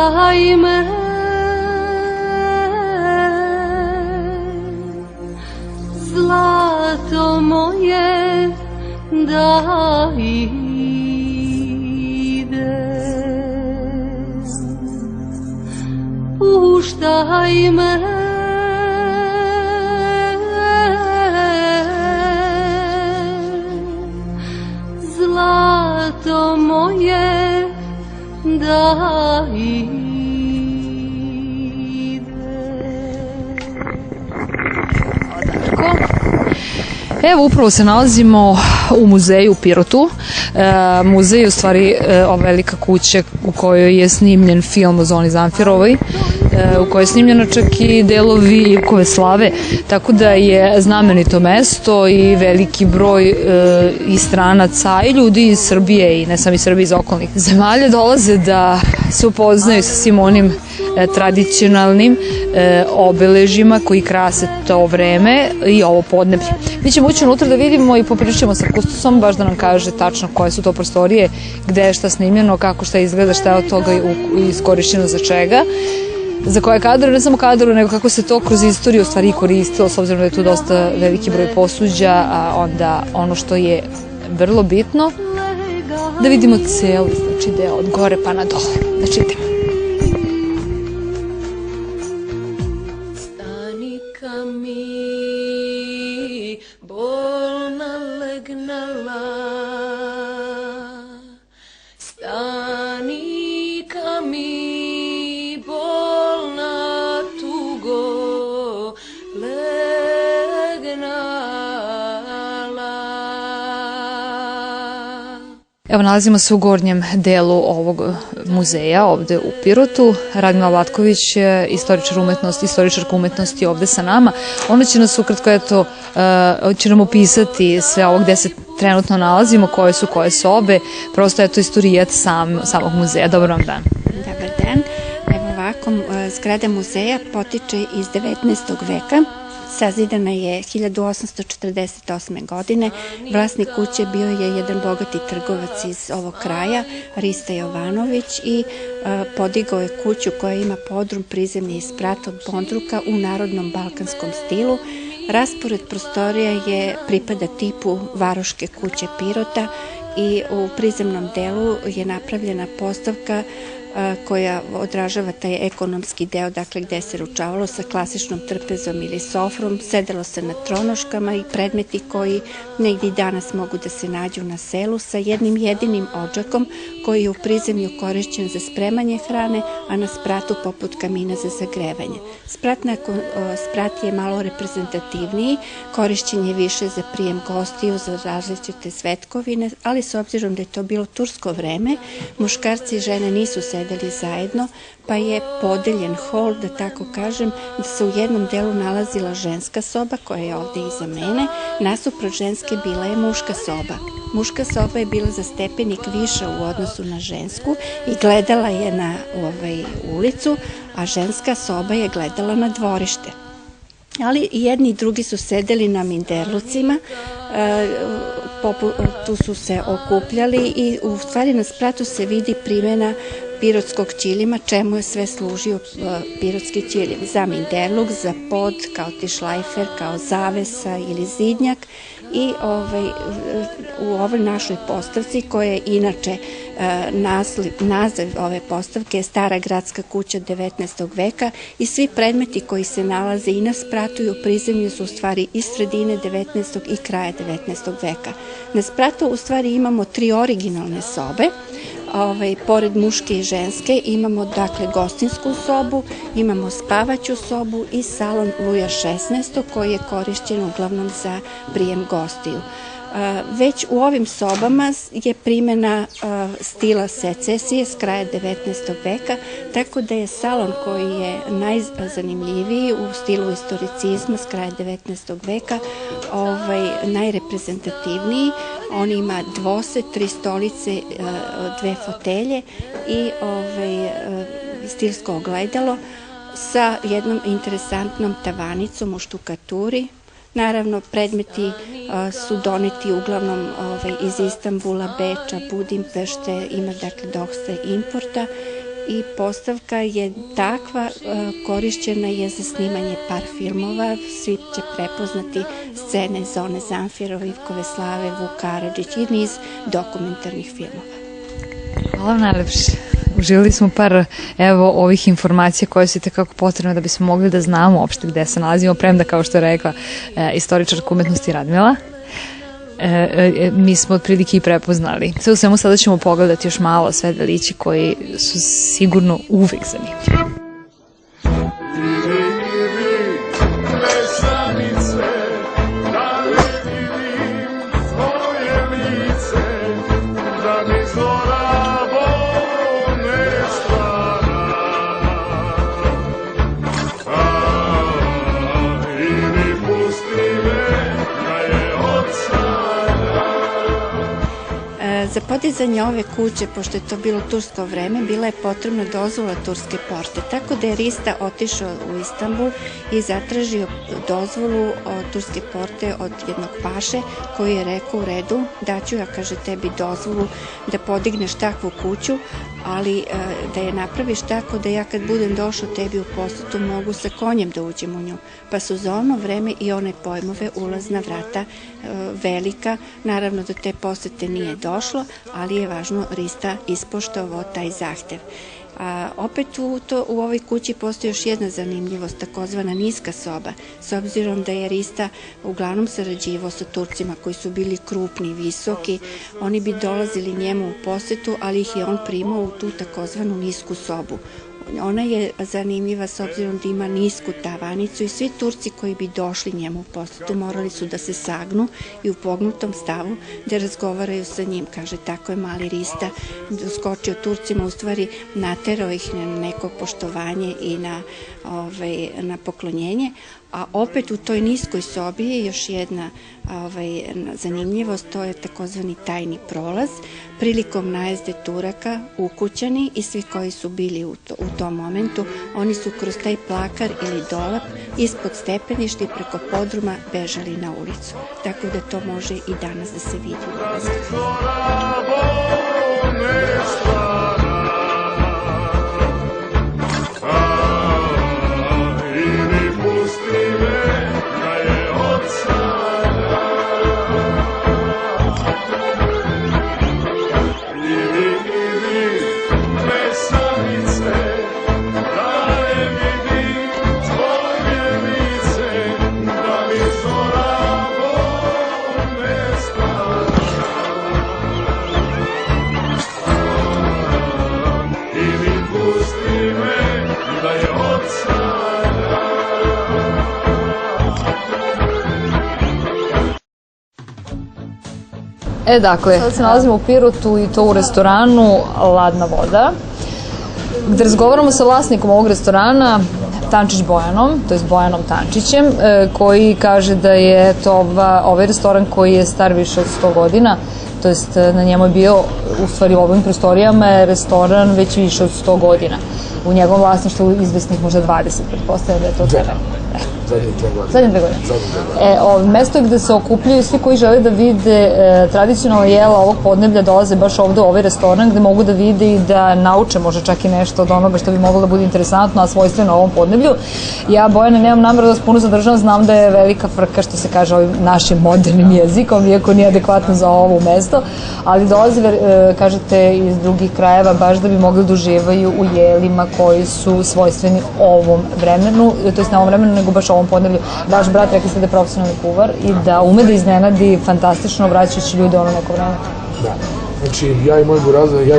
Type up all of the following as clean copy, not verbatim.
puštaj me, zlato moje da idem. Puštaj me, zlato moje da idem. Evo, upravo se nalazimo u muzeju u Pirotu. Muzej je u stvari ova velika kuća u kojoj je snimljen film o Zoni Zamfirovoj, u kojoj je snimljeno čak i delovi Ivkove slave, tako da je znamenito mesto i veliki broj i stranaca i ljudi iz Srbije i ne samo iz Srbije, iz okolnih zemalja dolaze da se upoznaju sa svim onim tradicionalnim obeležjima koji krase to vreme i ovo podneblje. Mi ćemo ući unutra da vidimo i popričamo sa kustosom, baš da nam kaže tačno koje su to prostorije, gde je šta snimljeno, kako šta izgleda, šta je od toga iskorišćeno za čega, za koje kadrove, ne samo kadrove, nego kako se to kroz istoriju u stvari koristilo, s obzirom da je tu dosta veliki broj posuđa, a onda ono što je vrlo bitno, da vidimo celu, znači deo od gore pa na dole. Znači idemo. Evo, nalazimo se u gornjem delu ovog muzeja, ovde u Pirotu. Radmila Vlatković, istoričarka umetnosti, ovde sa nama. Ona će nas ukratko, eto, će nam opisati sve ovo gde se trenutno nalazimo, koje su koje sobe, prosto je to istorijat samog muzeja. Dobar vam dan. Dobar dan. Evo ovako, zgrada muzeja potiče iz 19. veka. Sazidana je 1848. godine. Vlasnik kuće bio je jedan bogati trgovac iz ovog kraja, Rista Jovanović, i podigao je kuću koja ima podrum, prizemni sprat od Bondruka u narodnom balkanskom stilu. Raspored prostorija pripada tipu varoške kuće Pirota i u prizemnom delu je napravljena postavka koja odražava taj ekonomski deo, dakle gde se ručavalo sa klasičnom trpezom ili sofrom, sedelo se na tronoškama i predmeti koji negdje i danas mogu da se nađu na selu, sa jednim jedinim odžakom koji je u prizemlju korišćen za spremanje hrane, a na spratu poput kamina za zagrevanje. Sprat je malo reprezentativniji, korišćen je više za prijem gostiju, za različite svetkovine, ali s obzirom da je to bilo tursko vreme, muškarci i žene nisu sedeli zajedno, pa je podeljen hol, da tako kažem, da se u jednom delu nalazila ženska soba, koja je ovde iza mene, nasuprot ženske bila je muška soba. Muška soba je bila za stepenik više u odnosu na žensku i gledala je na ulicu, a ženska soba je gledala na dvorište. Ali i jedni i drugi su sedeli na minderlucima, tu su se okupljali i u stvari na spratu se vidi primjena pirotskog ćilima, čemu je sve služio pirotski ćilim. Za minderluk, za pod, kao tišlajfer, kao zavesa ili zidnjak. I u ovoj našoj postavci, koja je inače naziv ove postavke je Stara gradska kuća 19. veka i svi predmeti koji se nalaze i na spratu i u prizemlju su u stvari iz sredine 19. i kraja 19. veka. Na spratu u stvari imamo 3 originalne sobe. Pored muške i ženske imamo dakle gostinsku sobu, imamo spavaću sobu i salon Luja XVI koji je korišćen uglavnom za prijem gostiju. Već u ovim sobama je primjena stila secesije s kraja 19. veka, tako da je salon koji je najzanimljiviji u stilu istoricizma s kraja 19. veka najreprezentativniji. On ima dvoset, 3 stolice, 2 fotelje i stilsko ogledalo sa jednom interesantnom tavanicom u štukaturi. Naravno, predmeti su doneti uglavnom iz Istanbula, Beča, Budimpešte, ima dakle dosta importa i postavka je takva, korišćena je za snimanje par filmova, svi će prepoznati scene Zone Zamfirove, Ivkove Slave, Vuk Karadžić i niz dokumentarnih filmova. Hvala vam najlepše. Uživali smo par ovih informacija koje su itekako potrebne da bismo mogli da znamo uopšte gde se nalazimo, premda kao što je rekla istoričarka umetnosti Radmila. Mi smo otprilike i prepoznali. Sve u svemu sada ćemo pogledati još malo sve delići koji su sigurno uvek zanimljivi. Za podizanje ove kuće, pošto je to bilo tursko vreme, bila je potrebna dozvola turske porte, tako da je Rista otišao u Istanbul i zatražio dozvolu od turske porte od jednog paše koji je rekao u redu, daću ja, kaže, tebi dozvolu da podigneš takvu kuću, ali da je napraviš tako da ja kad budem došao tebi u posetu mogu sa konjem da uđem u nju. Pa su za ono vreme i one pojmove ulazna vrata velika, naravno do te posete nije došlo, ali je važno Rista ispoštovao taj zahtev. Opet u ovoj kući postoji još jedna zanimljivost, takozvana niska soba, s obzirom da je Rista uglavnom sarađivao sa Turcima koji su bili krupni, visoki, oni bi dolazili njemu u posetu, ali ih je on primao u tu takozvanu nisku sobu. Ona je zanimljiva s obzirom da ima nisku tavanicu i svi Turci koji bi došli njemu u posetu morali su da se sagnu i u pognutom stavu da razgovaraju sa njim. Kaže, tako je mali Rista doskočio Turcima, u stvari naterao ih na neko poštovanje i na poklonjenje. A opet u toj niskoj sobi je još jedna zanimljivost, to je takozvani tajni prolaz. Prilikom najezde Turaka, ukućani i svi koji su bili u tom momentu, oni su kroz taj plakar ili dolap ispod stepeništa i preko podruma bežali na ulicu. Tako da to može i danas da se vidi u ovoj Dakle, sada se nalazimo u Pirotu i to u restoranu Ladna voda, gde razgovaramo sa vlasnikom ovog restorana, Tančić Bojanom, to je Bojanom Tančićem, koji kaže da je to ovaj restoran koji je star više od 100 godina, to jest na njemu je bio, u stvari u ovim prostorijama je restoran već više od 100 godina. U njegovom vlasništvu izvesnih možda 20, pretpostavljam da je to tebe. Zadnje 2 godine. Mesto gde se okupljaju svi koji žele da vide tradicionalno jela ovog podneblja dolaze baš ovde u ovaj restoran gde mogu da vide i da nauče možda čak i nešto od onoga što bi moglo da bude interesantno, a svojstveno ovom podneblju. Ja, Bojane, nemam nameru da vas puno zadržavam, znam da je velika frka što se kaže ovim našim modernim jezikom, iako nije adekvatno za ovo mesto, ali dolaze, kažete, iz drugih krajeva baš da bi mogli da uživaju u jelima koji su svojstveni ovom vremenu, to jest ne ovom vremenu, nego baš ovom podneblju. Vaš brat, rekli ste da je profesionalni kuvar i da ume da iznenadi fantastično vraćajući ljude ono neko vreme. Da, znači ja i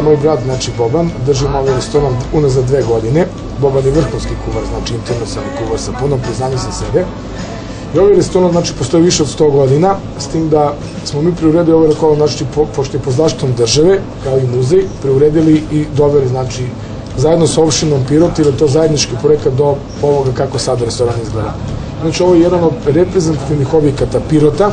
moj brat, znači Boban, držimo ovaj restoran unazad 2 godine. Boban je vrhunski kuvar, znači internacionalni kuvar sa punom priznanjem za sebe. I ovaj restoran, znači, postoji više od 100 godina, s tim da smo mi preuredili ovaj restoran, znači, pošto je pod zaštitom države, kao i muzej, preuredili i doveli, znači, zajedno sa opštinom Pirot, jer je to zajednički projekat do ovoga kako sad restoran izgleda. Znači, ovo je jedan od reprezentativnih objekata Pirota,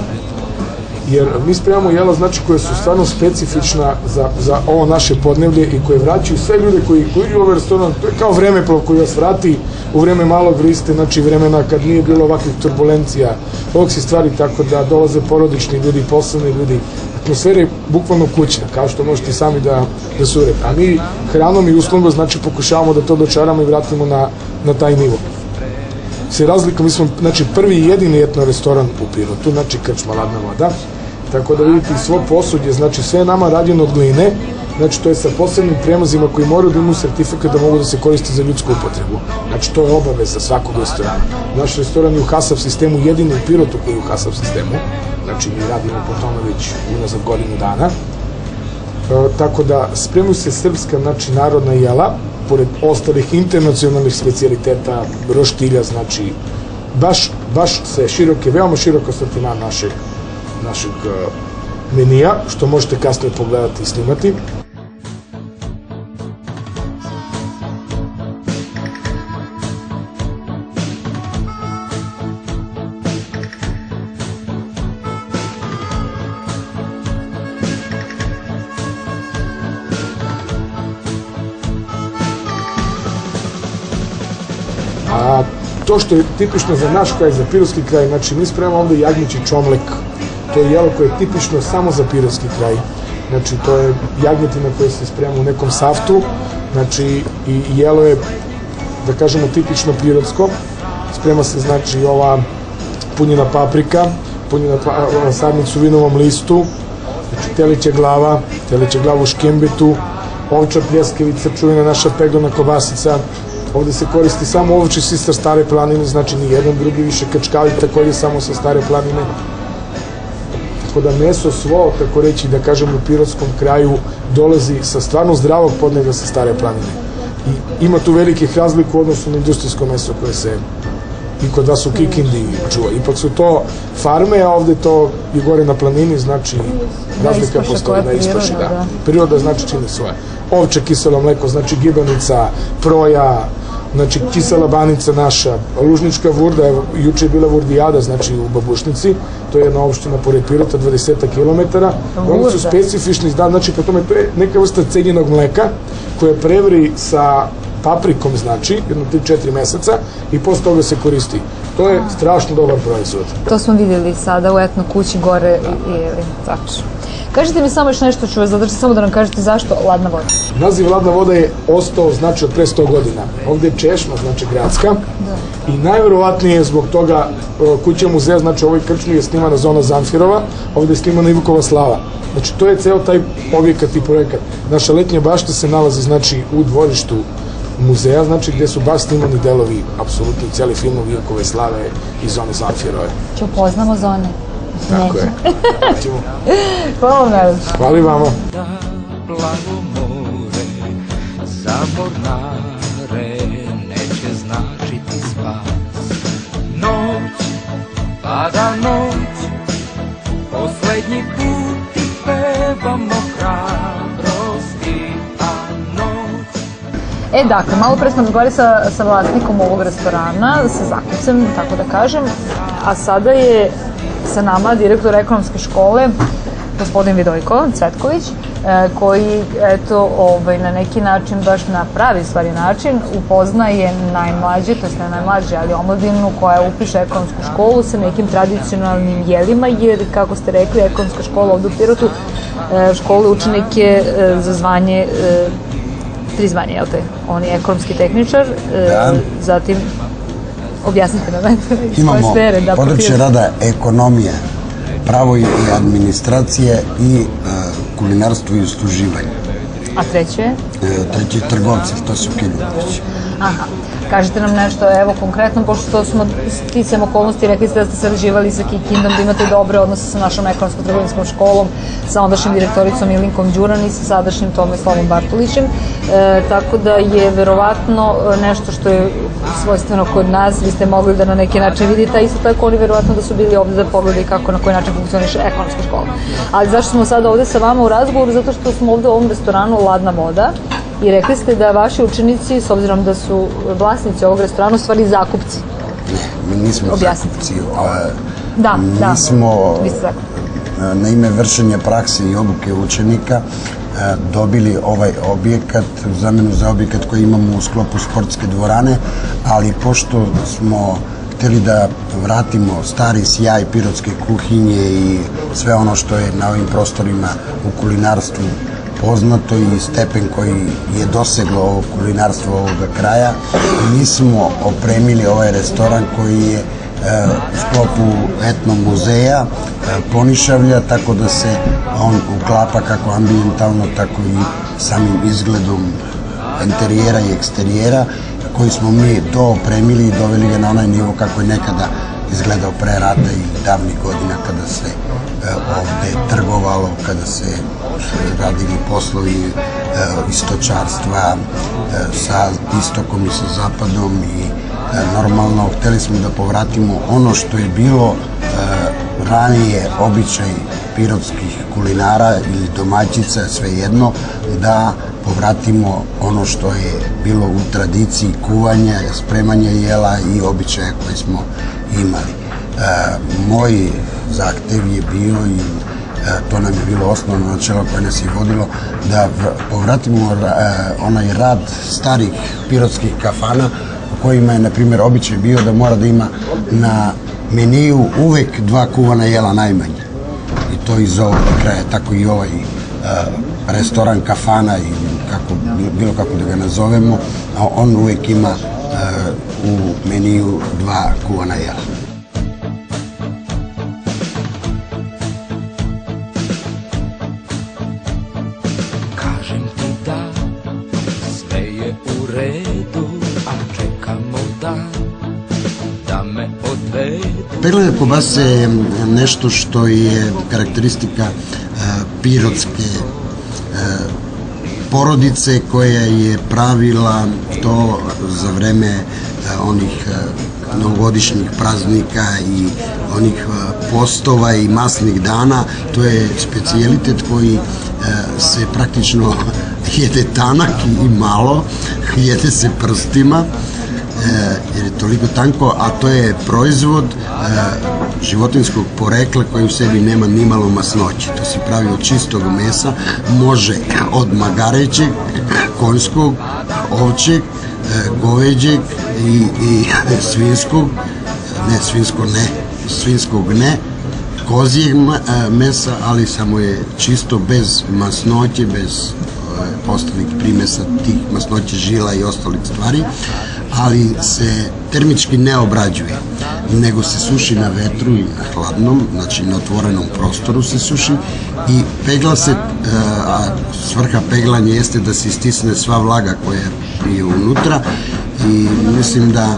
jer mi spremamo jela, znači, koje su stvarno specifična za ovo naše podneblje i koje vraćaju sve ljude koji idu u ovaj restoran. To je kao vremeplov koji vas vrati u vreme malog Riste, znači vremena kad nije bilo ovakvih turbulencija, ovog si stvari, tako da dolaze porodični ljudi, poslovni ljudi. atmosfera je bukvalno kućna, kao što možete i sami da surete. A mi hranom i uslugom, znači, pokušavamo da to dočaramo i vratimo na taj nivo. Se razlika, mi smo, znači, prvi i jedini etno restoran u Pirotu, znači krčma Ladna voda, tako da vidite i svo posuđe, znači sve je nama rađeno od gline, znači to je sa posebnim premazima koji moraju da imaju sertifikat da mogu da se koriste za ljudsku upotrebu. Znači to je obaveza svakog restorana. Naš restoran je u HASAP sistemu, jedini u Pirotu koji je u HASAP sistemu, znači mi radimo po tome već unazad godinu dana. Tako da spremaju se srpska, znači, narodna jela, pored ostalih internacionalnih specijaliteta, roštilja, znači baš se veoma široko sortiman našeg menija, što možete kasnije pogledati i snimati. A to što je tipično za naš kraj, za pirotski kraj, znači mi spremamo ovde jagnjeći čomlek. To je jelo koje je tipično samo za pirotski kraj. Znači to je jagnjetina koja se sprema u nekom saftu, znači i jelo je, da kažemo, tipično pirotsko. Sprema se, znači, ova punjena paprika, punjena sadnica u vinovom listu, znači teleća glava u škembetu, ovča pljeskavica, čuvena naša pegona kobasica. Ovde se koristi samo ovči sa Stare planine, znači ni jedan drugi više kačkali, takođe samo sa Stare planine. Tako da meso svo, tako reći, da kažem, u pirotskom kraju dolazi sa stvarno zdravog podneblja sa Stare planine. I ima tu velikih razlika u odnosu na industrijsko meso koje se i kod vas u Kikindi čuva. Ipak su to farme, a ovde to je gore na planini, znači razlika postoji na ispaši, da. Priroda, znači, čini svoje. Ovče, kiselo mleko, znači gibanica, proja, znači kisela banica naša, lužnička vurda, juče je bila vurdijada, znači u Babušnici, to je jedna opština pored Pirota, 20 km. Oni su specifični, znači po tome to je neka vrsta cenjenog mleka koja prevri sa paprikom, znači, jedno 3-4 meseca i posle toga se koristi. To je strašno dobar proizvod. To smo vidjeli sada u etno kući gore i tačno. Kažite mi samo još nešto, ću vas zadržati, samo da nam kažete zašto Ladna voda. Naziv Ladna voda je ostao, znači, od pre 100 godina. Ovde je češnja, znači gradska, i najverovatnije je zbog toga kuća muzeja, znači ovoj krčmi je snimana zona Zamfirova, ovde je snimana Ivukova slava. Znači to je ceo taj objekat i projekat. Naša letnja bašta se nalazi, znači, u dvorištu muzeja, znači gde su baš snimani delovi, apsolutno cijeli filmovi Ivukove slave i zone Zamfirove. Če upoznamo zone? Tako je. Hvala vam najlepše. Hvala i vama. Plavo more, za mornare neće značiti spas. Noć, pada noć, poslednji put ti pevamo hrabrosti, a noć... Dakle, malo pre smo razgovarali sa vlasnikom ovog restorana, sa zakupcem, tako da kažem, a sada je sa nama direktor ekonomske škole, gospodin Vidojko Cvetković, koji, eto, na neki način, baš na pravi stvari način, upoznaje najmlađe, to je najmlađe, ali omladinu koja upiše ekonomsku školu sa nekim tradicionalnim jelima, jer, kako ste rekli, ekonomska škola ovde u Pirotu škole učenike za zvanje, 3 zvanje, jel te? On je ekonomski tehničar, zatim objasnite nam iz koje sfere. Imamo područje rada ekonomije, pravo i administracije i kulinarstvo i usluživanje. A treće? Treće je trgovci, to su Kiljubić. Aha. Kažite nam nešto, evo, konkretno, pošto smo sticajem okolnosti, rekli ste da ste sarađivali sa Kikindom, da imate dobre odnose sa našom ekonomsko-trgovinskom školom, sa ondašnjim direktoricom Ilinkom Đuran i sa sadašnjim Tomislavom Bartolićem, tako da je verovatno nešto što je svojstveno kod nas, vi ste mogli da na neki način vidite, a isto tako oni verovatno da su bili ovde da pogledaju kako, na koji način funkcioniše ekonomska škola. Ali zašto smo sada ovde sa vama u razgovoru? Zato što smo ovde u ovom restoranu Ladna voda i rekli ste da vaši učenici, s obzirom da su vlasnici ovog restorana, u stvari zakupci. Ne, mi nismo zakupci. Mi smo na ime vršenja prakse i obuke učenika dobili ovaj objekat u zamenu za objekat koji imamo u sklopu sportske dvorane, ali pošto smo hteli da vratimo stari sjaj pirotske kuhinje i sve ono što je na ovim prostorima u kulinarstvu poznato i stepen koji je doseglo ovo kulinarstvo ovoga kraja. Mi smo opremili ovaj restoran koji je u sklopu etno muzeja Ponišavlja, tako da se on uklapa kako ambijentalno, tako i samim izgledom interijera i eksterijera, koji smo mi doopremili i doveli ga na onaj nivo kako je nekada izgledao pre rata i davnih godina kada se ovde trgovalo, kada se radili poslovi istočarstva sa istokom i sa zapadom i normalno hteli smo da povratimo ono što je bilo ranije običaj pirotskih kulinara ili domaćica, svejedno, da povratimo ono što je bilo u tradiciji kuvanja, spremanja jela i običaja koje smo imali. Moj zahtev je bio i to nam je bilo osnovno načelo koje nas je vodilo, da povratimo onaj rad starih pirotskih kafana u kojima je, na primjer, običaj bio da mora da ima na meniju uvek 2 kuvana jela najmanje. I to iz ovog kraja, tako i ovaj restoran kafana i bilo kako da ga nazovemo, on uvek ima u meniju 2 kuvana jela. Kažem ti da sve je u redu, a čekamo da me odvedu. Peglane kobase je nešto što je karakteristika pirotske porodice koja je pravila to za vreme onih novogodišnjih praznika i onih postova i masnih dana. To je specijalitet koji se praktično jede tanak i malo, jede se prstima, jer je toliko tanko, a to je proizvod životinskog porekla koji u sebi nema ni malo masnoće. To se pravi od čistog mesa, može od magarećeg, konjskog, ovčeg, goveđeg i svinskog ne, kozijeg mesa, ali samo je čisto bez masnoće, bez ostalih primesa tih masnoće, žila i ostalih stvari, ali se termički ne obrađuje, nego se suši na vetru i na hladnom, znači na otvorenom prostoru se suši i pegla se, a svrha peglanja jeste da se istisne sva vlaga koja je unutra i mislim da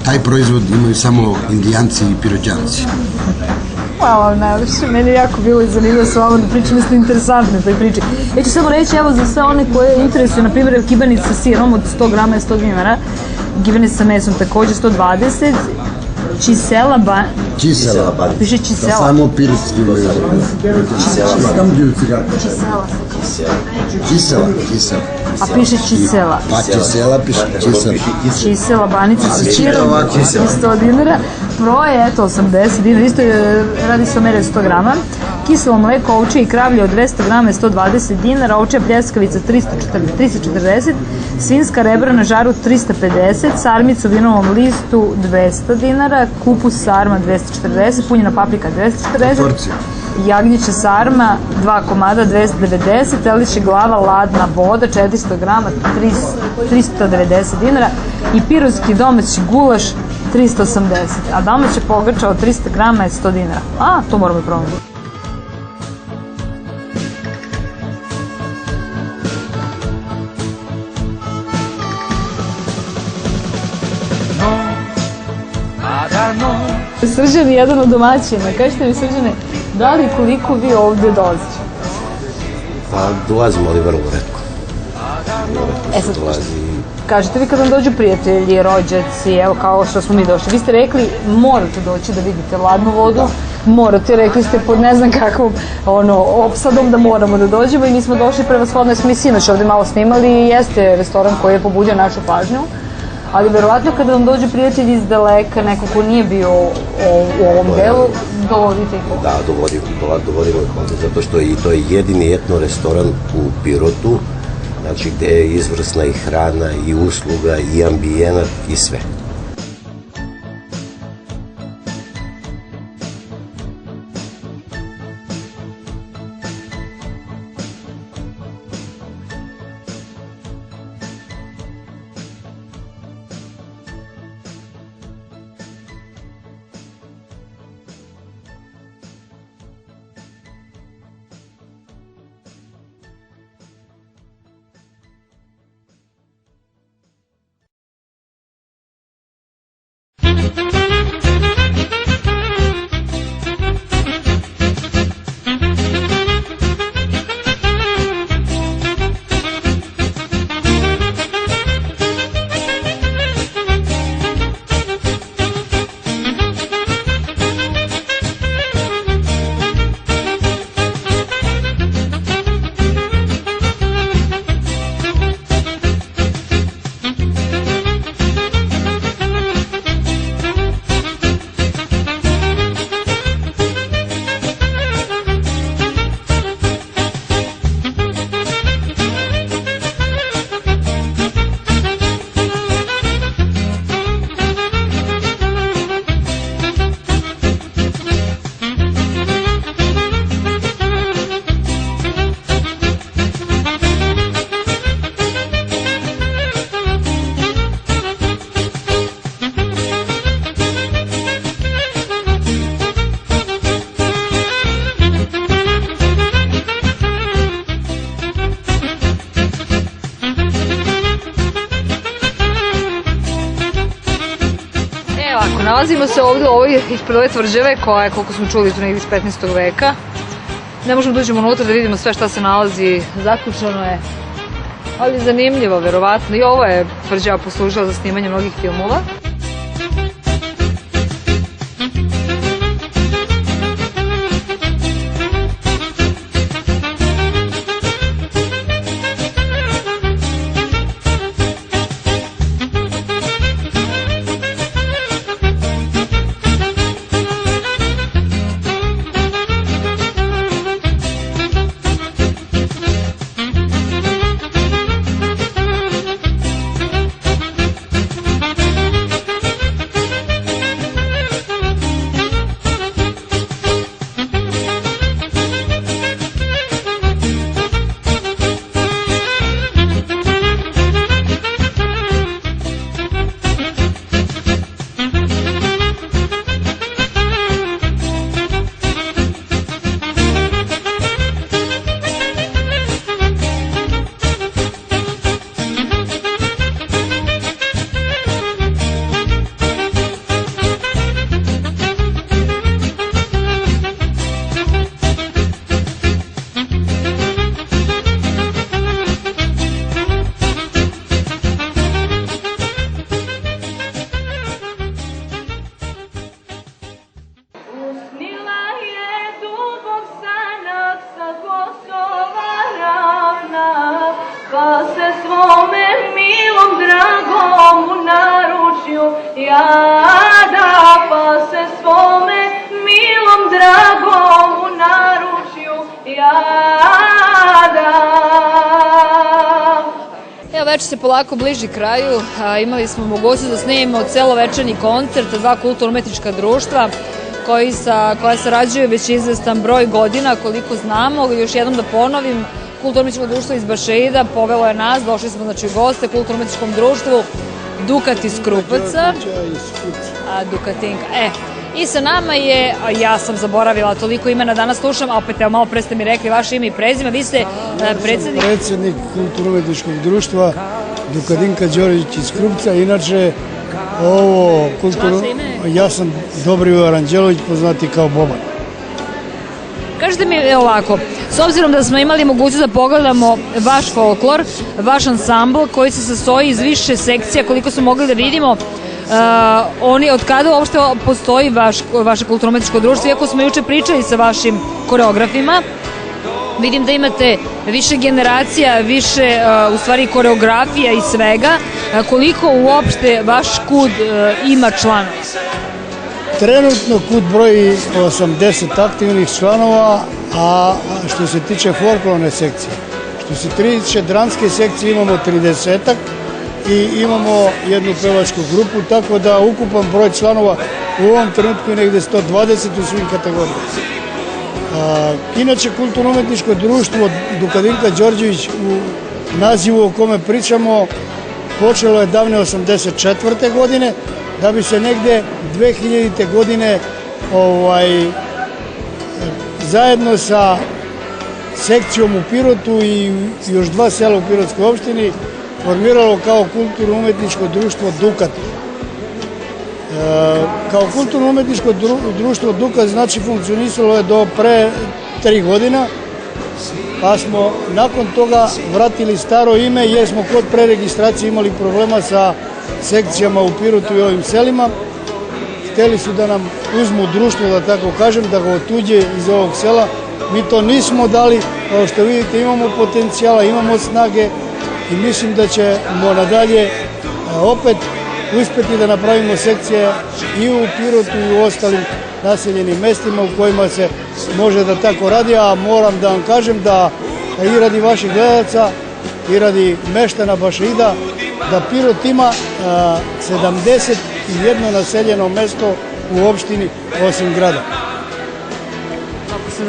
taj proizvod imaju samo Indijanci i Piroćanci. Hvala vam najlepše, meni je jako bilo zanimljivo s vama da pričam, mislim interesantno toj priči. Ja ću samo reći, evo, za sve one koje interesuju, na primjer, kibanica sa sirom od 100 grama je 100 dinara, gibanica sa mesom takođe 120, čisela piše čisela. Samo pirotski imaju. Čisela. A piše čisela. Pa čisela piše čisela. Čisela banica sa čirom, 100 dinara. Broje, eto, 80 dinara, isto radi se o mere 100 grama. Kiselo mleko ovčje i kravlje od 200 grama je 120 dinara, ovčja pljeskavica 340, svinska rebra na žaru 350, sarmica u vinovom listu 200 dinara, kupus sarma 240, punjena paprika 240, jagnjeća sarma 2 komada 290, teličja glava ladna voda 400 grama 390 dinara i pirotski domaći gulaš 380, a domaća pogača od 300 grama je 100 dinara. A, to moramo i probati. Srđan je jedan od domaćina. Kažete mi, Srđane, da li koliko vi ovde dolazite? Pa dolazimo, ali vrlo retko. Kažete vi kad vam dođu prijatelji, rođaci, evo kao što smo mi došli, vi ste rekli morate doći da vidite ladnu vodu, morate, rekli ste pod ne znam kakvom opsadom da moramo da dođemo i mi smo došli prevashodno, smo i sinoć ovde malo snimali i jeste restoran koji je pobudio našu pažnju. Ali verovatno kada vam dođu prijatelji iz daleka, neko ko nije bio u ovom delu, dovodite ih ovdje. Da, dovodimo ih ovdje, zato što i to je jedini etno restoran u Pirotu, znači gde je izvrsna i hrana, i usluga, i ambijenat, i sve. Nalazimo se ovde ispred ove tvrđave koja je, koliko smo čuli, tu negdje iz 15. veka. Ne možemo da uđemo unutra da vidimo sve šta se nalazi, zaključano je, ali zanimljivo, verovatno. I ovo je tvrđava poslužila za snimanje mnogih filmova. Pa se svome milom dragom u naručju jada, pa se svome milom dragom u naručju jada. Evo, večer se polako bliži kraju. Imali smo mogućnost da snimimo celovečernji koncert dva kulturno-umetnička društva koja sarađuju već izvestan broj godina, koliko znamo. Još jednom da ponovim, Kulturno-umetničko društvo iz Bašeida povelo je nas, došli smo u goste Kulturno-umetničkom društvu Dukat iz Krupaca. Dukatinka. I sa nama je, ja sam zaboravila toliko imena danas slušam, a opet evo malo pre ste mi rekli vaše ime i prezime, vi ste predsednik... Predsednik Kulturno-umetničkog društva Dukatinka Đorđević iz Krupca, inače ovo kulturno... Ja sam Dobrivoje Aranđelović, poznati kao Boban. Kažete mi ovako, s obzirom da smo imali mogućnost da pogledamo vaš folklor, vaš ansambl koji se sastoji iz više sekcija, koliko smo mogli da vidimo, od kada uopšte postoji vaše kulturno-umetničko društvo, iako smo juče pričali sa vašim koreografima, vidim da imate više generacija, više u stvari koreografija i svega, koliko uopšte vaš KUD ima članova? Trenutno KUD broji 80 aktivnih članova, a što se tiče folklorne sekcije. Što se tiče dramske sekcije imamo 30-ak i imamo jednu pevačku grupu, tako da ukupan broj članova u ovom trenutku je negde 120 u svim kategorijama. Inače, Kulturno-umetničko društvo Dukatinka Đorđević u nazivu o kome pričamo počelo je davne 84. godine, da bi se negde 2000. godine zajedno sa sekcijom u Pirotu i još dva sela u Pirotskoj opštini formiralo kao kulturno-umetničko društvo Dukat. Kao kulturno-umetničko društvo Dukat znači funkcionisalo je do pre 3 godina, pa smo nakon toga vratili staro ime jer smo kod preregistracije imali problema sa sekcijama u Pirotu i ovim selima. Hteli su da nam uzmu društvo, da tako kažem, da ga otuđe iz ovog sela. Mi to nismo dali, kao što vidite imamo potencijala, imamo snage i mislim da ćemo nadalje opet uspeti da napravimo sekcije i u Pirotu i u ostalim naseljenim mestima u kojima se može da tako radi, a moram da vam kažem da i radi vaših gledalaca i radi meštana Bašeida da Pirot ima 71 naseljeno mesto u opštini osim grada.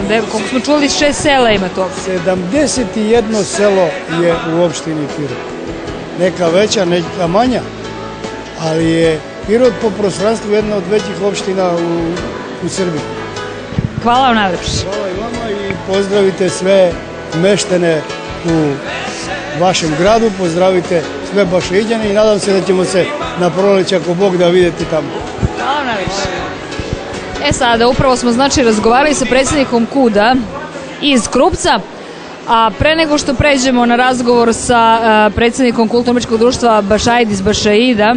Koliko smo čuli, 6 sela ima to? 71 selo je u opštini Pirot. Neka veća, neka manja, ali je Pirot po prostranstvu jedna od većih opština u Srbiji. Hvala vam najlepše. Hvala i vama i pozdravite sve meštene u vašem gradu, pozdravite sve Bašeiđane i nadam se da ćemo se na proleće, ako Bog da, videti tamo. Hvala vam najlepše. E sada, upravo smo znači razgovarali sa predsjednikom KUD-a iz Krupca, a pre nego što pređemo na razgovor sa predsjednikom Kulturno-umetničkog društva Bašaid iz Bašaida,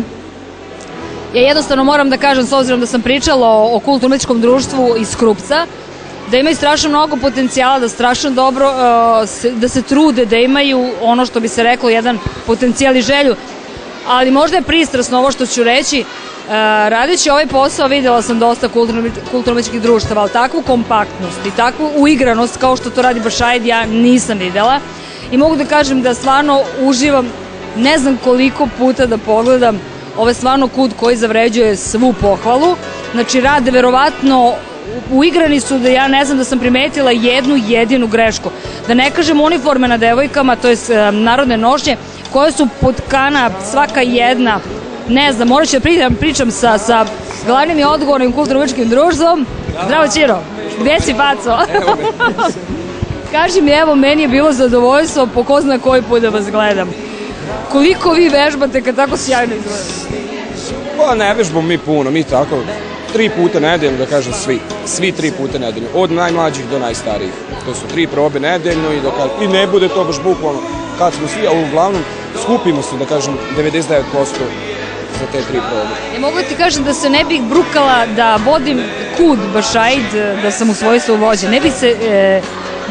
ja jednostavno moram da kažem, s obzirom da sam pričala o Kulturno-umetničkom društvu iz Krupca, da imaju strašno mnogo potencijala, da strašno dobro, da se trude, da imaju ono što bi se reklo, jedan potencijal i želju, ali možda je pristrasno ovo što ću reći. Radeći ovaj posao videla sam dosta kulturno-umetničkih društava, ali takvu kompaktnost i takvu uigranost kao što to radi Bašaid ja nisam videla i mogu da kažem da stvarno uživam, ne znam koliko puta da pogledam, ovo je stvarno KUD koji zavređuje svu pohvalu, znači rade verovatno, uigrani su da ja ne znam da sam primetila jednu jedinu grešku, da ne kažem uniforme na devojkama, to je narodne nošnje, koje su potkana svaka jedna. Ne znam, morat ću da pričam sa glavnim i odgovornim kulturno-umetničkim društvom. Zdravo, Ćiro, gdje si, Paco? Kaži mi, evo, meni je bilo zadovoljstvo po ko zna koji put da vas gledam. Koliko vi vežbate kad tako sjajno izgledate? Pa ne vežbamo mi puno, mi tako 3 puta nedeljno, da kažem svi 3 puta nedeljno, od najmlađih do najstarijih. To su 3 probe nedeljno i ne bude to baš bukvalno kad smo svi, a uglavnom skupimo se, da kažem, 99% za te 3 probe. Mogu ti kažem da se ne bih brukala da vodim KUD Bašaid, da sam u svojstvu vođe. Ne bih se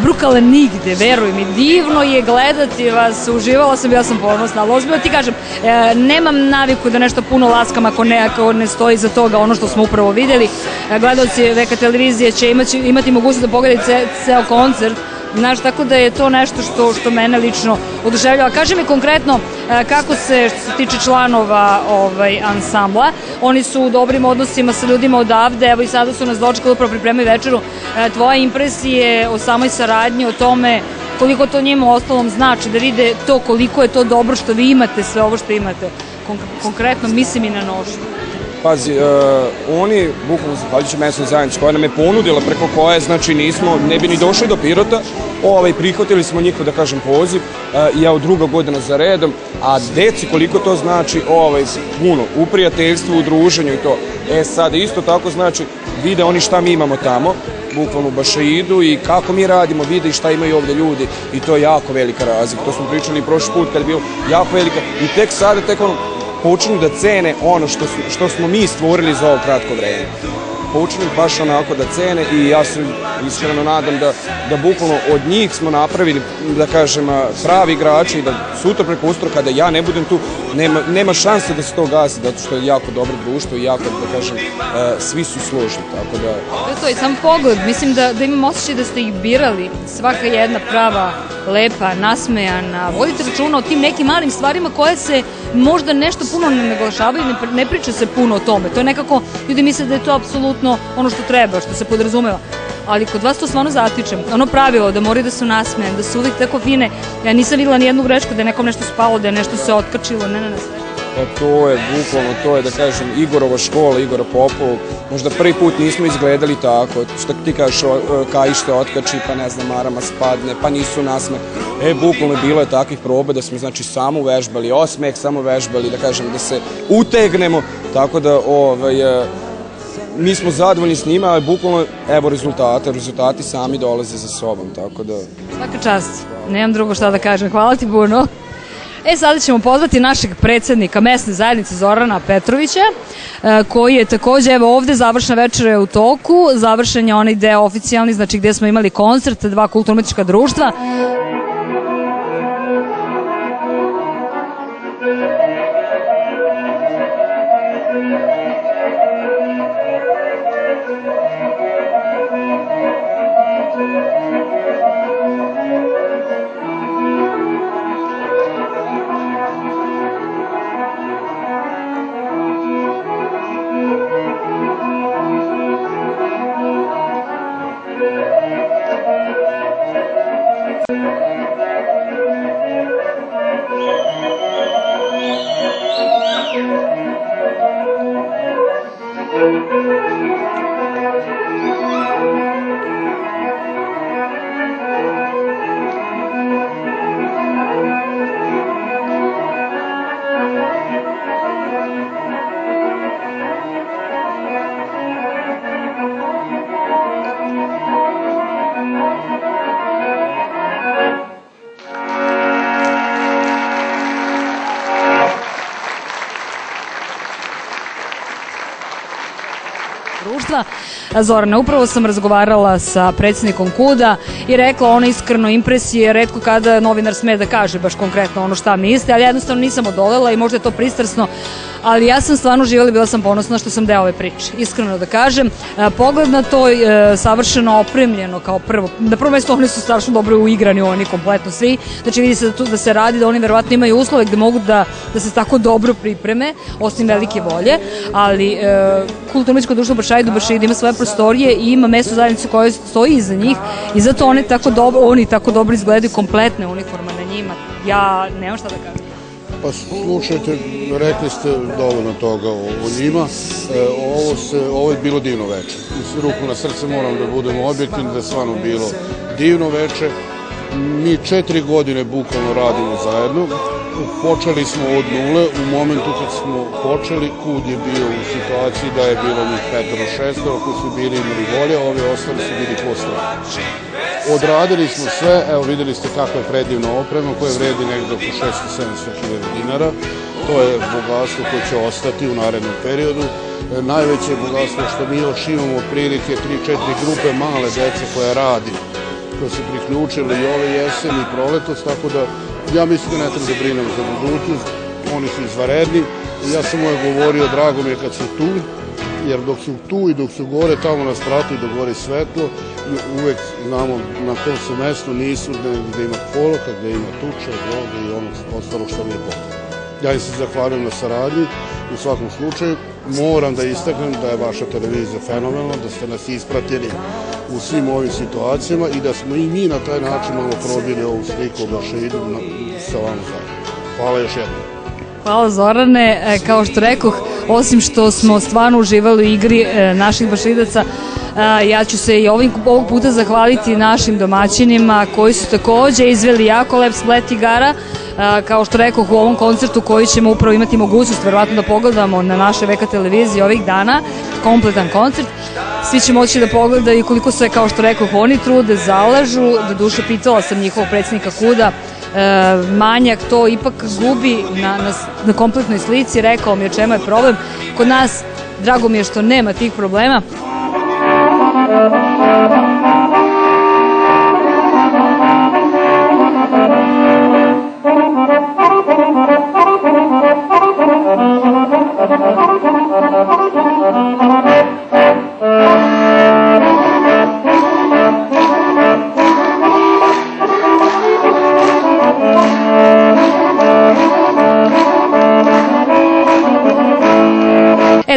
brukala nigde, veruj mi. Divno je gledati vas, uživala sam, ja sam ponosna, ali ozbiljno ti kažem, nemam naviku da nešto puno laskam ako ne stoji za toga ono što smo upravo videli. Gledaoci VK televizije će imati mogućnost da pogledaju ceo koncert. Znaš, tako da je to nešto što mene lično oduševljava. Kaži mi konkretno kako se, što se tiče članova ansambla, oni su u dobrim odnosima sa ljudima odavde, evo i sada su nas dočekali, upravo pripremaju večeru. Tvoje impresije o samoj saradnji, o tome koliko to njima ostalom znači, da vide to koliko je to dobro što vi imate, sve ovo što imate. Konkretno mislim i na nošnju. Pazi, oni, bukvalno zahvaljujući mesnoj zajednici koja nam je ponudila, preko koje, znači, ne bi ni došli do Pirota, prihvatili smo njihov, da kažem, poziv, i evo 2. godina za redom, a deci koliko to znači, puno, u prijateljstvu, u druženju i to. Sad, isto tako znači, vide oni šta mi imamo tamo, bukvalno u Bašaidu i kako mi radimo, vide i šta imaju ovdje ljudi i to je jako velika razlika. To smo pričali i prošli put kad je bilo jako velika i tek sada, počnu da cene ono što smo mi stvorili za ovo kratko vreme. Počnu baš onako da cene i ja se iskreno nadam da bukvalno od njih smo napravili, da kažem, pravi igrači i da sutra preko ustra kada ja ne budem tu, nema šanse da se to gasi, zato što je jako dobro društvo i jako, da kažem, svi su složni, tako da... To je sam pogled, mislim da imam osjećaj da ste ih birali, svaka jedna prava, lepa, nasmejana, vodite računa o tim nekim malim stvarima koje se možda nešto puno ne naglašavaju, ne priča se puno o tome, to je nekako, ljudi misle da je to apsolutno ono što treba, što se podrazumeva. Ali kod vas to stvarno zatičem. Ono pravilo da moraju da su nasmejane, da su uvijek tako fine. Ja nisam vidjela ni jednu grešku da je nekom nešto spalo, da je nešto se otkačilo, ne. Pa to je, bukvalno, to je, da kažem, Igorova škola, Igora Popov. Možda prvi put nismo izgledali tako. Što ti kažeš, kajište otkači, pa ne znam, marama spadne, pa nisu nasme. Bukvalno bilo je takvih proba da smo, znači, samo vežbali, osmeh, samo vežbali, da kažem, da se utegnemo. Tako da, mi smo zadovoljni s njima, ali bukvalno, evo rezultati sami dolaze za sobom, tako da... Svaka čast, nemam drugo šta da kažem, hvala ti puno. Sada ćemo pozvati našeg predsjednika mesne zajednice Zorana Petrovića, koji je također, evo ovdje završna večera je u toku, završen je onaj deo oficijalni, znači gdje smo imali koncert, 2 kulturno-umetnička društva. društva. Zorana, upravo sam razgovarala sa predsjednikom KUD-a i rekla ono iskreno impresije, retko kada novinar sme da kaže baš konkretno ono šta misli, ali jednostavno nisam odolela i možda je to pristrasno, ali ja sam stvarno živala i bila sam ponosna što sam deo ove priče, iskreno da kažem. Pogled na to savršeno opremljeno kao prvo. Na prvo mjesto oni su strašno dobro uigrani, oni kompletno svi. Znači vidi se da se radi, da oni verovatno imaju uslove gde mogu da se tako dobro pripreme, osim velike volje, ali Kulturno-umetničko društvo Bršaid u Bršaidu ima svoje prostorije i ima mesto zajednicu koja stoji iza njih i zato oni tako dobro izgledaju, kompletne uniforme na njima. Ja nemam šta da kažem. Pa slušajte, rekli ste dovoljno toga o njima. Ovo je bilo divno veče. Ruku na srce moram da budemo objektivni, da je stvarno bilo divno veče. Mi 4 godine bukvalno radimo zajedno. Počeli smo od nule. U momentu kad smo počeli, KUD je bio u situaciji da je bilo njih 5-6 koji su bili imali volje, ovi ostali su bili posle. Odradili smo sve, evo videli ste kakva je predivna oprema koja vredi negde oko 600-700 hiljada dinara. To je bogatstvo koje će ostati u narednom periodu. Najveće bogatstvo što mi još imamo prilike 3-4 grupe male dece koja radi, koje su priključili i ove jesen i proletos, tako da ja mislim da ne treba da brinem za budućnost, oni su izvaredni. Ja sam uvek govorio, drago mi je kad su tu, jer dok su tu i dok su gore, tamo na spratu i dok gori svetlo, uvek znamo na tom su mestu, nisu gde ima poloka, gde ima tuče, droge i ono ostalo što mi je potrebno. Ja im se zahvaljujem na saradnji, u svakom slučaju. Moram da istaknem da je vaša televizija fenomenalna, da ste nas ispratili u svim ovim situacijama i da smo i mi na taj način malo probili ovu sliku o Bršaidu sa vama zajedno. Hvala još jednom. Hvala Zorane, kao što rekoh, osim što smo stvarno uživali u igri naših Bršaidaca, ja ću se i ovog puta zahvaliti našim domaćinima koji su takođe izveli jako lep splet igara, kao što rekoh u ovom koncertu koji ćemo upravo imati mogućnost verovatno da pogledamo na našoj VK televiziji ovih dana, kompletan koncert. Svi će moći da pogledaju koliko se, kao što rekoh, oni trude, zalažu. Do duše pitala sam njihovog predsjednika KUD-a, manjak to ipak gubi na kompletnoj slici, rekao mi o čemu je problem. Kod nas, drago mi je što nema tih problema.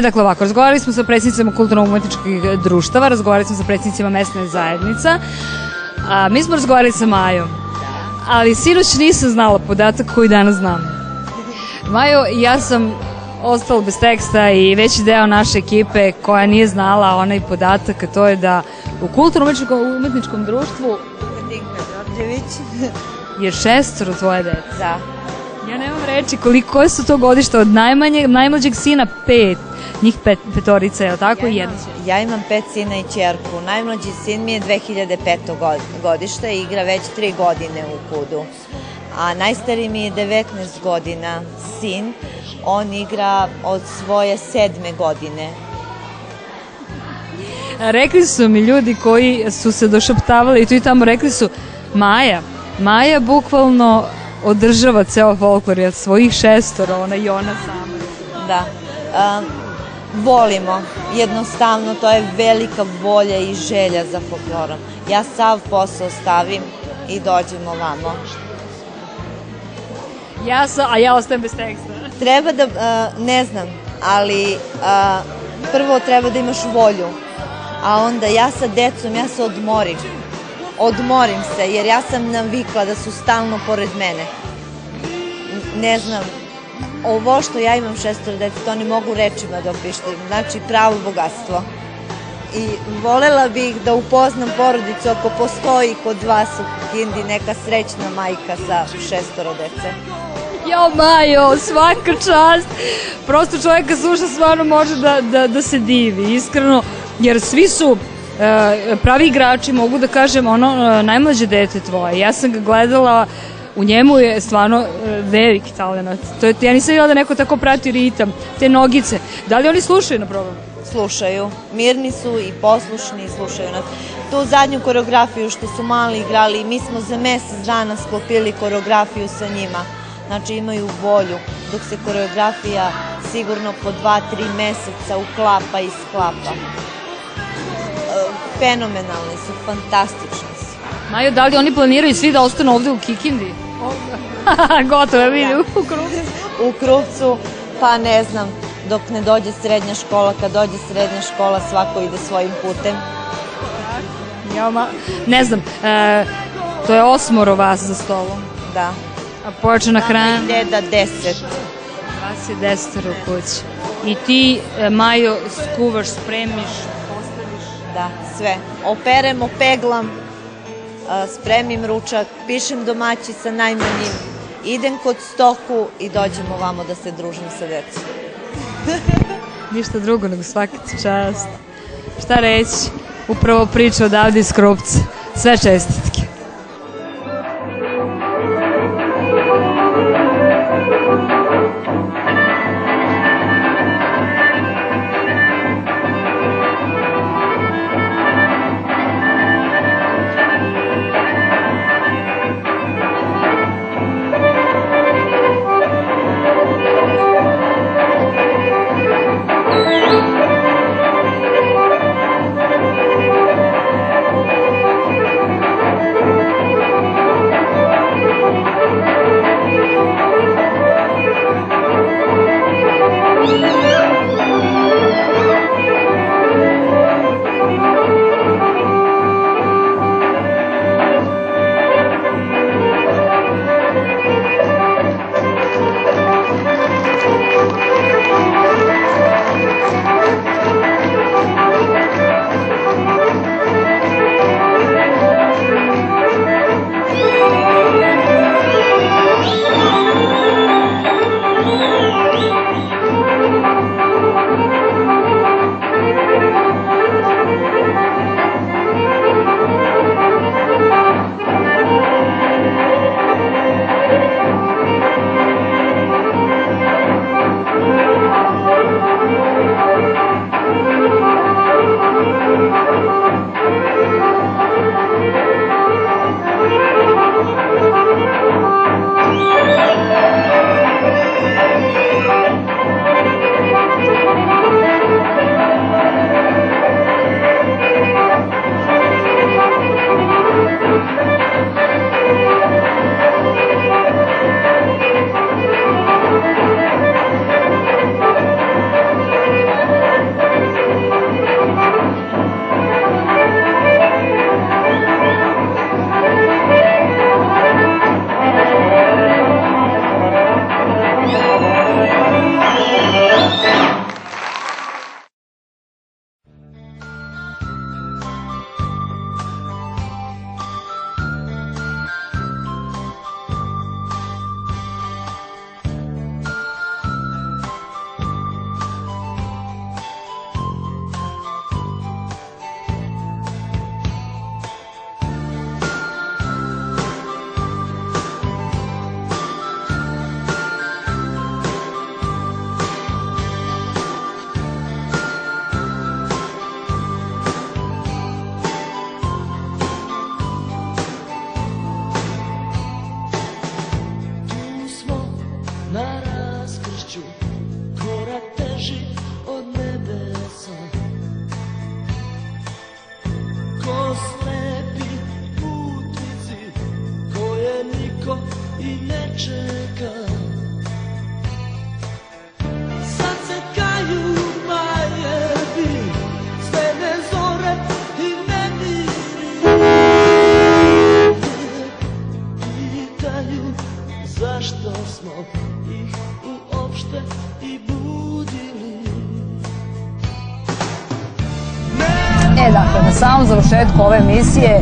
Dakle ovako, razgovarali smo sa predsjednicima kulturno-umetničkih društava, razgovarali smo sa predsjednicima mesne zajednica, mi smo razgovarali sa Majom, ali sinoć nisam znala podatak koji danas znam. Majo, ja sam ostala bez teksta i veći deo naše ekipe koja nije znala onaj podatak, a to je da u kulturno-umetničkom društvu je 6 tvoje dece. Da. Ja nemam reći koje su to godište od najmlađeg sina 5, njih petorica, je li tako? Ja imam 5 sina i ćerku. Najmlađi sin mi je 2005. godište i igra već 3 godine u KUD-u. A najstariji mi je 19 godina sin. On igra od svoje 7. godine. Rekli su mi ljudi koji su se došaptavali i tu i tamo rekli su Maja bukvalno održava ceo folklor, jer svojih 6, ona i ona sama. Da. Volimo. Jednostavno, to je velika volja i želja za folklorom. Ja sav posao stavim i dođemo vamo. A ja ostajem bez teksta. Treba da, ne znam, ali prvo treba da imaš volju, a onda ja sa decom, ja se odmorim. Odmorim se, jer ja sam navikla da su stalno pored mene. Ne znam, ovo što ja imam 6 dece, to ne mogu rečima da opišem, znači pravo bogatstvo. I volela bih da upoznam porodicu ako postoji kod vas u Kikindi neka srećna majka sa 6 dece. Jo, Majo, svaka čast. Prosto čovjek kad sluša stvarno može da se divi, iskreno, jer svi su pravi igrači, mogu da kažem, najmlađe dete tvoje. Ja sam ga gledala, u njemu je stvarno veliki talenat. Ja nisam vidjela da neko tako prati ritam, te nogice. Da li oni slušaju na programu? slušaju. Mirni su i poslušni i slušaju nas. Tu zadnju koreografiju što su mali igrali, mi smo za mesec dana sklopili koreografiju sa njima. Znači imaju volju, dok se koreografija sigurno po 2-3 meseca uklapa i sklapa. Fenomenalni su, fantastični su. Majo, da li oni planiraju svi da ostanu ovde u Kikindi? Gotovo, ja vidim, u Krupcu. U Krupcu, pa ne znam, dok ne dođe srednja škola, kad dođe srednja škola svako ide svojim putem. Ne znam, to je 8 vas za stolom. Da. A pojačana hrana? Mama i deda 10. Vas je 10 u kući. I ti, Majo, skuvaš, spremiš, postaviš? Da, sve. Operem, opeglam, spremim ručak, pišem domaći sa najmanjim, idem kod stoku i dođemo vamo da se družim sa decom. Ništa drugo nego svaka ti čast. Šta reći? Upravo priča odavde iz Krupca. Sve čestitke. Dakle, na samom završetku ove emisije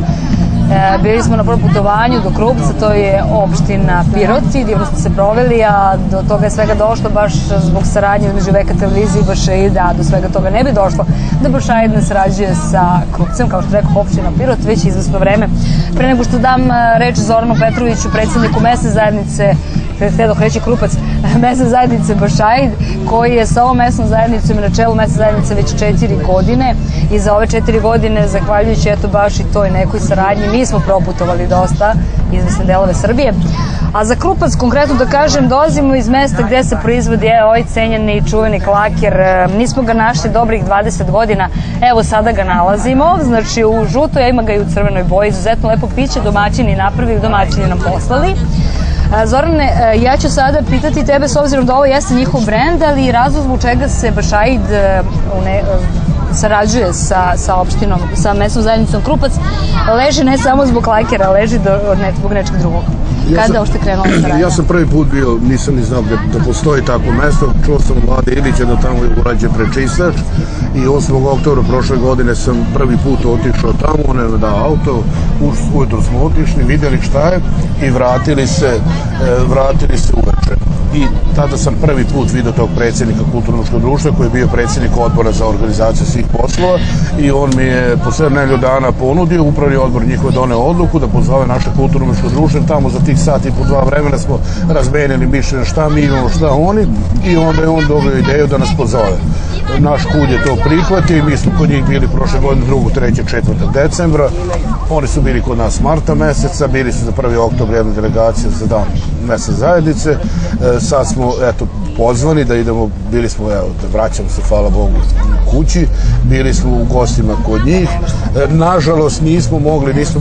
bili smo na prvom putovanju do Krupca, to je opština Piroti, divno smo se proveli, a do toga je svega došlo baš zbog saradnje između VK televizije i Bašeida, a do svega toga ne bi došlo da Bašeid ne sarađuje sa Krupcem, kao što rekao opština Pirot, već izvesno vreme. Pre nego što dam reč Zoranu Petroviću, predsjedniku mesne zajednice htjedoh reći Krupac, mesna zajednice Bašaid, koji je sa ovom mesnom zajednicom i na čelu mesne zajednice već 4 godine i za ove 4 godine, zahvaljujući eto baš i toj nekoj saradnji, mi smo proputovali dosta izvesne delove Srbije. A za Krupac, konkretno da kažem, dolazimo iz mesta gde se proizvodi ovaj cenjeni i čuveni klaker. Nismo ga našli dobrih 20 godina, evo sada ga nalazimo, znači u žutoj, a ima ga i u crvenoj boji, izuzetno lepo piće, domaćini napravili, domaćini nam poslali. Zorane, ja ću sada pitati tebe, s obzirom da ovo jeste njihov brend, ali i razlog zbog čega se Bašaid sarađuje sa opštinom, sa mesnom zajednicom Krupac, leži ne samo zbog klakera, leži zbog nečeg drugog. Kada uopšte krenula saradnja? Ja sam prvi put bio, nisam ni znao da postoji takvo mesto, čuo sam od Vlade Ilića da tamo je urađen prečistač i 8. oktobra prošle godine sam prvi put otišao tamo, on je dao auto, ujutro smo otišli, vidjeli šta je i vratili se uveče. I tada sam prvi put vidio tog predsjednika kulturno-umetničkog društva koji je bio predsjednik odbora za organizaciju svih poslova i on mi je posle nedelju dana ponudio, upravni odbor njihove doneo odluku da pozove naše kulturno-umetničko društvo. Tamo za tih sat i po 2 vremena smo razmenili mišljenje šta mi imamo, šta oni i onda je on dobio ideju da nas pozove. Naš kud je to prihvatio i mi smo kod njih bili prošle godine 2., 3., 4. decembra. Oni su bili kod nas marta meseca, bili su za 1. oktober jedna delegacija za dan mesne zajednice. Sad smo, eto, pozvani da idemo, bili smo, evo, da vraćamo se, hvala Bogu, kući, bili smo u gostima kod njih. Nažalost, nismo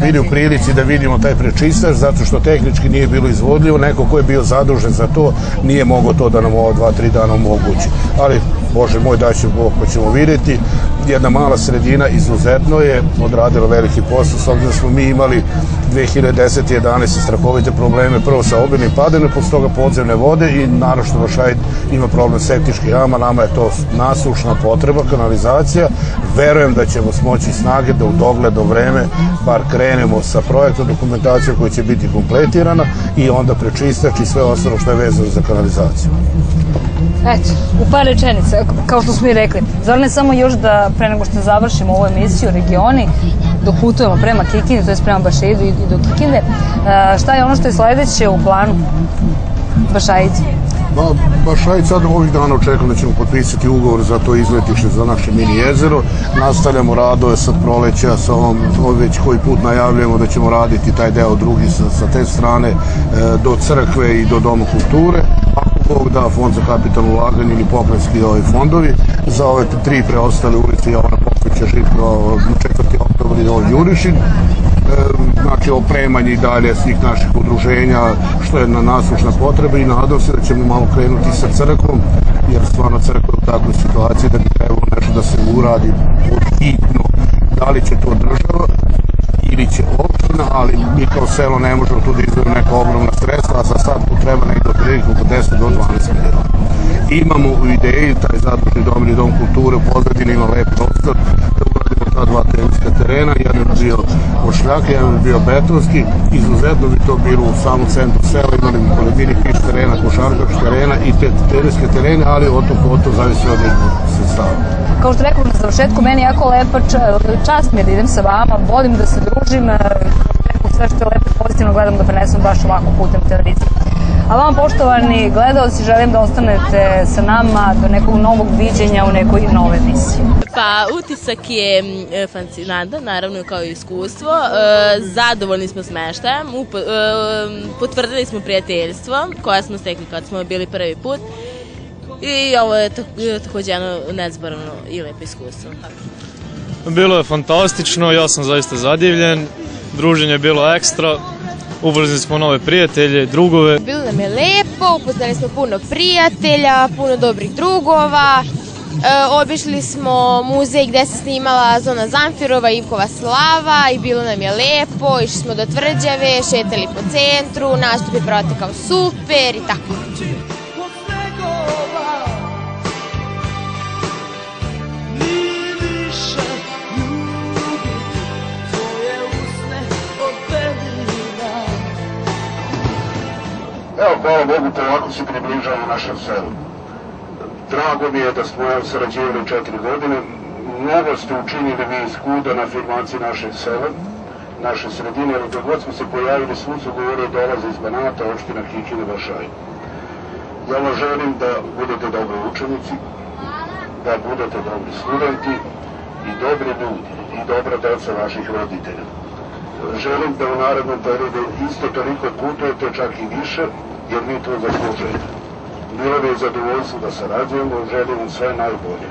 bili u prilici da vidimo taj prečistač, zato što tehnički nije bilo izvodljivo, neko ko je bio zadužen za to nije mogao to da nam ovo 2-3 dana omogući. Ali, Bože moj, da će Bog, pa ćemo vidjeti. Jedna mala sredina izuzetno je odradila veliki posao, s obzirom da smo mi imali 2010. i 2011. strahovite probleme, prvo sa obilnim padanjem, posle toga podzemne vode i naročito Bašaid ima problem septičkih jama, nama je to nasušna potreba, kanalizacija. Verujem da ćemo smoći snage da u dogledno vreme bar krenemo sa projektnom dokumentacijom koja će biti kompletirana i onda prečistač i sve ostalo što je vezano za kanalizaciju. Eto, u par rečenica, kao što smo i rekli. Zorane, samo još da, pre nego što završimo ovu emisiju Regioni, dok putujemo prema Kikindi, to je prema Bašaidu i do Kikinde, šta je ono što je sledeće u planu Bašaid? Bašaid sad ovih dana očekujem da ćemo potpisati ugovor za to izletište za naše mini jezero. Nastavljamo radove sad proleća sa ovom, već koji put najavljujemo da ćemo raditi taj deo drugi sa te strane do crkve i do Doma kulture. Bog da, Fond za kapitalno ulaganje ili pokrajinski fondovi za ove 3 preostale ulice Jovana Popovića, Živka, 4. oktobar i Jurišin. Znači opremanje i dalje svih naših udruženja što je na nasušna potreba i nadam se da ćemo malo krenuti sa crkvom jer stvarno crkva je u takvoj situaciji da bi trebalo nešto da se uradi hitno. Da li će to država ili će opština, ali mi kao selo ne možemo tu da izvojimo neka ogromna sredstva, a za sad tu treba nekdo otprilike oko 10 do 12 miliona. Imamo u ideji taj zadužni dom ili dom kulture u pozadini ima lep prostor da uradimo ta 2 teniska terena, jedan je bio Ošljak, jedan je bio betonski, izuzetno bi to bilo u samom centru sela, imali bi mini piš terena, košarkaš terena i te teniske terene, ali od to zavisi od sredstava. Kao što rekao na završetku, meni je jako lepa čast mi je da idem sa vama, volim da se družim, sve što je lepo pozitivno gledam da prenesem baš ovako putem televizije. A vam, poštovani gledalci, želim da ostanete sa nama do nekog novog viđenja u nekoj nove emisiji. Pa, utisak je fascinantan, naravno kao i iskustvo. Zadovoljni smo smeštajem, potvrdili smo prijateljstvo koje smo stekli kad smo bili prvi put. I ovo je također jedno nezborno i lepo iskustvo. Bilo je fantastično, ja sam zaista zadivljen, druženje je bilo ekstra, upoznali smo nove prijatelje, drugove. Bilo nam je lepo, upoznali smo puno prijatelja, puno dobrih drugova, obišli smo muzej gde se snimala Zona Zamfirova i Ivkova slava i bilo nam je lepo, išli smo do Tvrđave, šetali po centru, nastup je protekao super i tako. Evo, hvala Bogu, polako se približavamo našem selu. Drago mi je da smo sarađivali 4 godine. Mnogo ste učinili vi iz KUD-a na afirmaciji našeg sela. naše sredine, ali dok god smo se pojavili, svud su govorili dolaze iz Banata, opština Kikina, Vršaj. Ja vam želim da budete dobri učenici, da budete dobri studenti i dobri ljudi i dobra deca vaših roditelja. Želim da u narednom periodu isto toliko putujete, čak i više, jer vi to zaslužujete. Bilo bi zadovoljstvo da sarađujemo, želim vam sve najbolje.